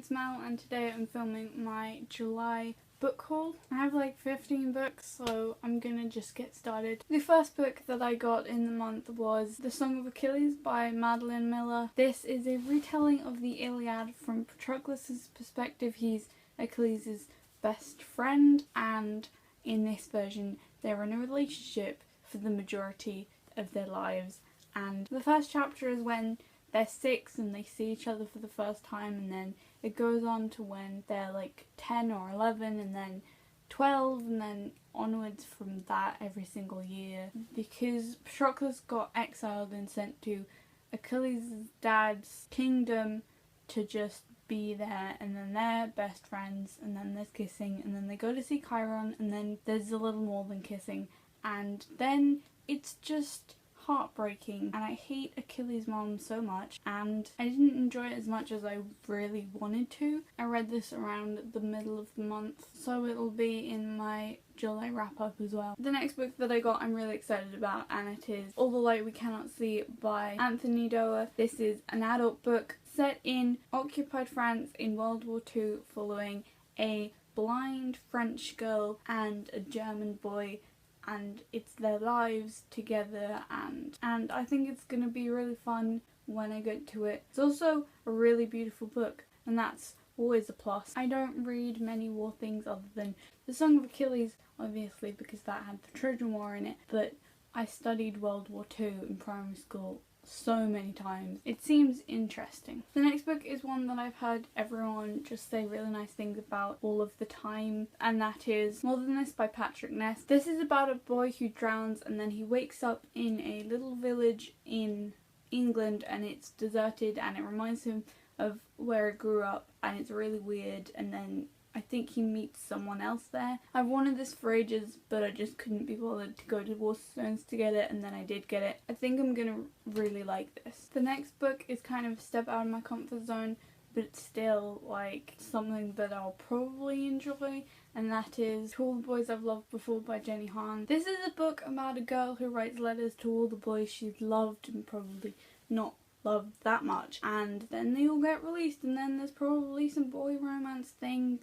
it's Mel and today I'm filming my July book haul. I have like 15 books, so I'm gonna just get started. The first book that I got in the month was The Song of Achilles by Madeline Miller. This is a retelling of the Iliad from Patroclus' perspective. He's Achilles' best friend, and in this version they're in a relationship for the majority of their lives. And the first chapter is when they're 6 and they see each other for the first time, and then it goes on to when they're like 10 or 11 and then 12 and then onwards from that every single year. Because Patroclus got exiled and sent to Achilles' dad's kingdom to just be there, and then they're best friends, and then there's kissing, and then they go to see Chiron, and then there's a little more than kissing, and then it's just heartbreaking. And I hate Achilles' mom so much, and I didn't enjoy it as much as I really wanted to. I read this around the middle of the month, so it'll be in my July wrap up as well. The next book that I got I'm really excited about, and it is All the Light We Cannot See by Anthony Doerr. This is an adult book set in occupied France in World War II, following a blind French girl and a German boy, and it's their lives together, and I think it's gonna be really fun when I get to it. It's also a really beautiful book, and that's always a plus. I don't read many war things other than The Song of Achilles, obviously, because that had the Trojan War in it, but I studied World War II in primary school so many times. It seems interesting. The next book is one that I've heard everyone just say really nice things about all of the time, and that is More Than This by Patrick Ness. This is about a boy who drowns and then he wakes up in a little village in England, and it's deserted, and it reminds him of where he grew up, and it's really weird, and then I think he meets someone else there. I've wanted this for ages, but I just couldn't be bothered to go to Waterstones to get it, and then I did get it. I think I'm gonna really like this. The next book is kind of a step out of my comfort zone, but it's still like something that I'll probably enjoy, and that is To All the Boys I've Loved Before by Jenny Han. This is a book about a girl who writes letters to all the boys she's loved and probably not loved that much, and then they all get released, and then there's probably some boy romance thing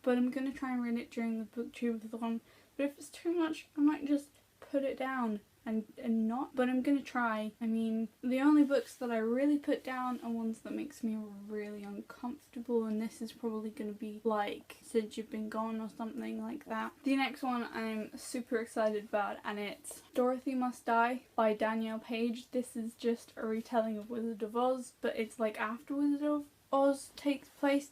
but I'm gonna try and read it during the booktubeathon. But if it's too much I might just put it down and not, but I'm gonna try. I mean, the only books that I really put down are ones that makes me really uncomfortable, and this is probably gonna be like Since You've Been Gone or something like that. The next one I'm super excited about, and it's Dorothy Must Die by Danielle Page. This is just a retelling of Wizard of Oz, but it's like after Wizard of Oz takes place,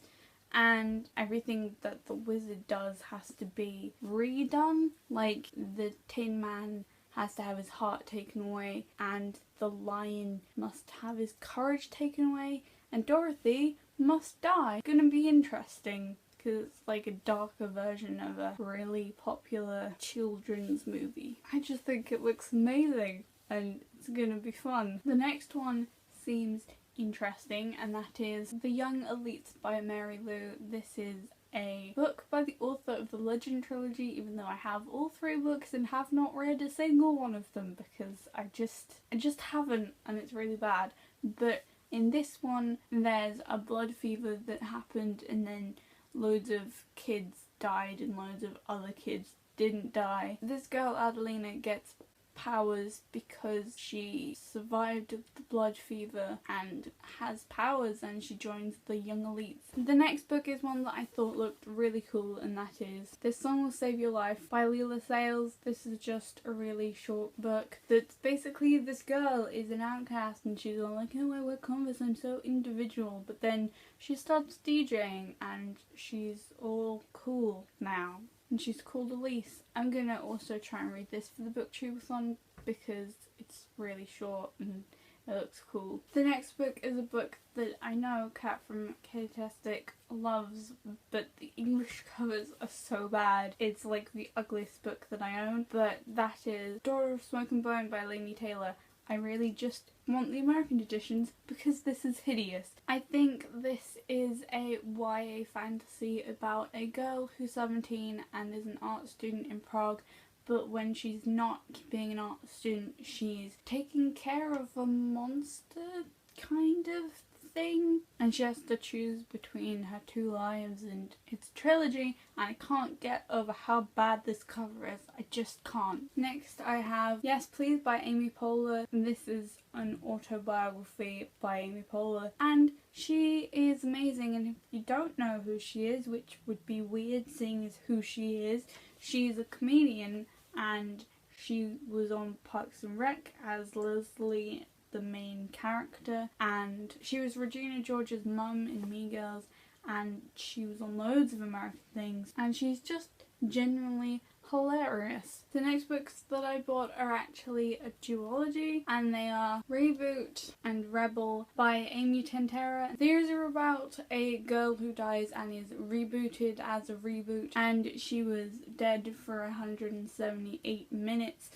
and everything that the wizard does has to be redone. Like the Tin Man has to have his heart taken away, and the lion must have his courage taken away, and Dorothy must die. It's gonna be interesting because it's like a darker version of a really popular children's movie. I just think it looks amazing and it's gonna be fun. The next one seems interesting, and that is The Young Elites by Mary Lou. This is a book by the author of the Legend trilogy, even though I have all 3 books and have not read a single one of them because I just haven't, and it's really bad. But in this one there's a blood fever that happened, and then loads of kids died and loads of other kids didn't die. This girl Adelina gets powers because she survived the blood fever and has powers, and she joins the Young Elites. The next book is one that I thought looked really cool, and that is This Song Will Save Your Life by Leela Sales. This is just a really short book that's basically this girl is an outcast and she's all like, oh, I wear Converse, I'm so individual, but then she starts DJing and she's all cool now. And she's called Elise. I'm gonna also try and read this for the booktubeathon because it's really short and it looks cool. The next book is a book that I know Kat from Katastic loves, but the English covers are so bad. It's like the ugliest book that I own, but that is Daughter of Smoke and Bone by Laini Taylor. I really just want the American editions because this is hideous. I think this is a YA fantasy about a girl who's 17 and is an art student in Prague, but when she's not being an art student she's taking care of a monster kind of thing, and she has to choose between her two lives, and it's a trilogy, and I can't get over how bad this cover is. I just can't. Next I have Yes Please by Amy Poehler, and this is an autobiography by Amy Poehler, and she is amazing. And if you don't know who she is, which would be weird seeing as who she is, she's a comedian, and she was on Parks and Rec as Leslie, the main character, and she was Regina George's mum in Mean Girls, and she was on loads of American things, and she's just genuinely hilarious. The next books that I bought are actually a duology, and they are Reboot and Rebel by Amy Tentera. These are about a girl who dies and is rebooted as a reboot, and she was dead for 178 minutes.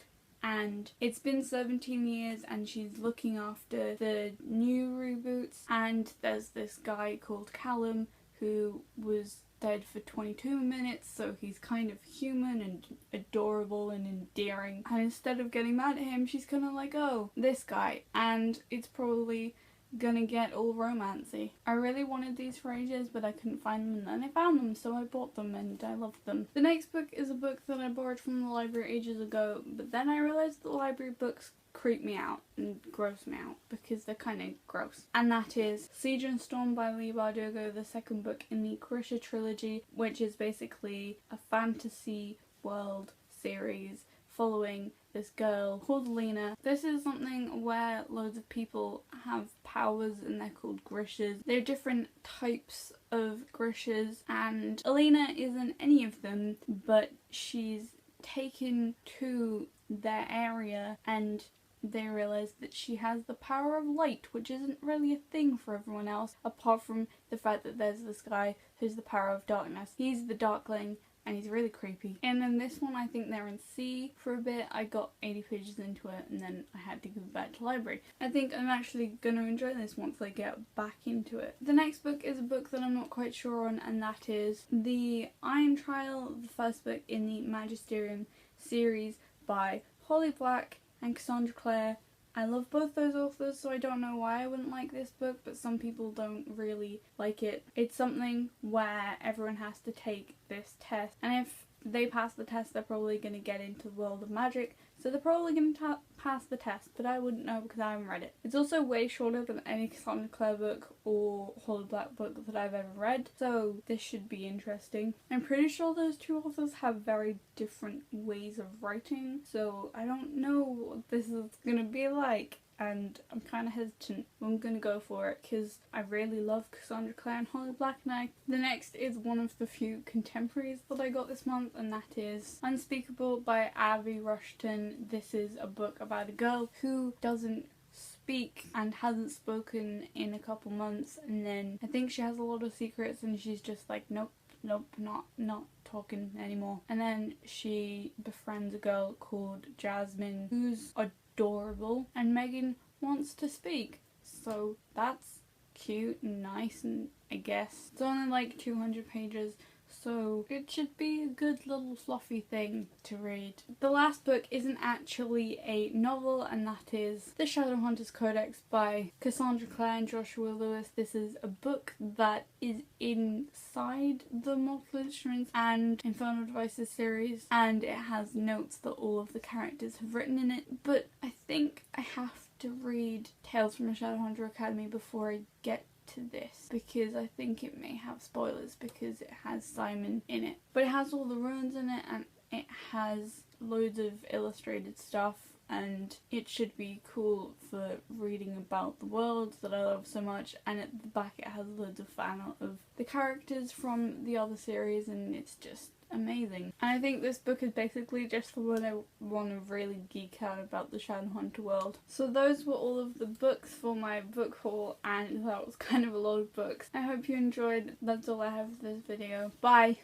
And it's been 17 years and she's looking after the new reboots, and there's this guy called Callum who was dead for 22 minutes, so he's kind of human and adorable and endearing, and instead of getting mad at him, she's kind of like, oh, this guy, and it's probably gonna get all romancy. I really wanted these for ages, but I couldn't find them, and then I found them, so I bought them and I loved them. The next book is a book that I borrowed from the library ages ago, but then I realised that library books creep me out and gross me out because they're kind of gross. And that is Siege and Storm by Leigh Bardugo, the second book in the Grisha trilogy, which is basically a fantasy world series following this girl called Lena. This is something where loads of people have powers and they're called Grishas. There are different types of Grishas, and Alina isn't any of them, but she's taken to their area and they realise that she has the power of light, which isn't really a thing for everyone else, apart from the fact that there's this guy who's the power of darkness. He's the Darkling, and he's really creepy. And in this one, I think they're in C for a bit. I got 80 pages into it and then I had to go back to library. I think I'm actually going to enjoy this once I get back into it. The next book is a book that I'm not quite sure on, and that is The Iron Trial, the first book in the Magisterium series by Holly Black and Cassandra Clare. I love both those authors, so I don't know why I wouldn't like this book, but some people don't really like it. It's something where everyone has to take this test, and if they pass the test, they're probably going to get into the world of magic, so they're probably going to pass the test, but I wouldn't know because I haven't read it. It's also way shorter than any Cassandra Clare book or Holly Black book that I've ever read, so this should be interesting. I'm pretty sure those two authors have very different ways of writing, so I don't know what this is going to be like, and I'm kind of hesitant, but I'm going to go for it because I really love Cassandra Clare and Holly Black now. The next is one of the few contemporaries that I got this month, and that is Unspeakable by Avi Rushton. This is a book about a girl who doesn't speak and hasn't spoken in a couple months, and then I think she has a lot of secrets and she's just like, nope, not talking anymore. And then she befriends a girl called Jasmine who's adorable, and Megan wants to speak, so that's cute and nice, and I guess it's only like 200 pages, so it should be a good little fluffy thing to read. The last book isn't actually a novel, and that is The Shadowhunters Codex by Cassandra Clare and Joshua Lewis. This is a book that is inside the Multiple Instruments and Infernal Devices series, and it has notes that all of the characters have written in it, but I think I have to read Tales from a Shadowhunter Academy before I get to this, because I think it may have spoilers because it has Simon in it. But it has all the runes in it, and it has loads of illustrated stuff, and it should be cool for reading about the world that I love so much. And at the back it has loads of fan art of the characters from the other series, and it's just amazing. And I think this book is basically just for when I want to really geek out about the Shadowhunter world. So those were all of the books for my book haul, and that was kind of a lot of books. I hope you enjoyed. That's all I have for this video. Bye!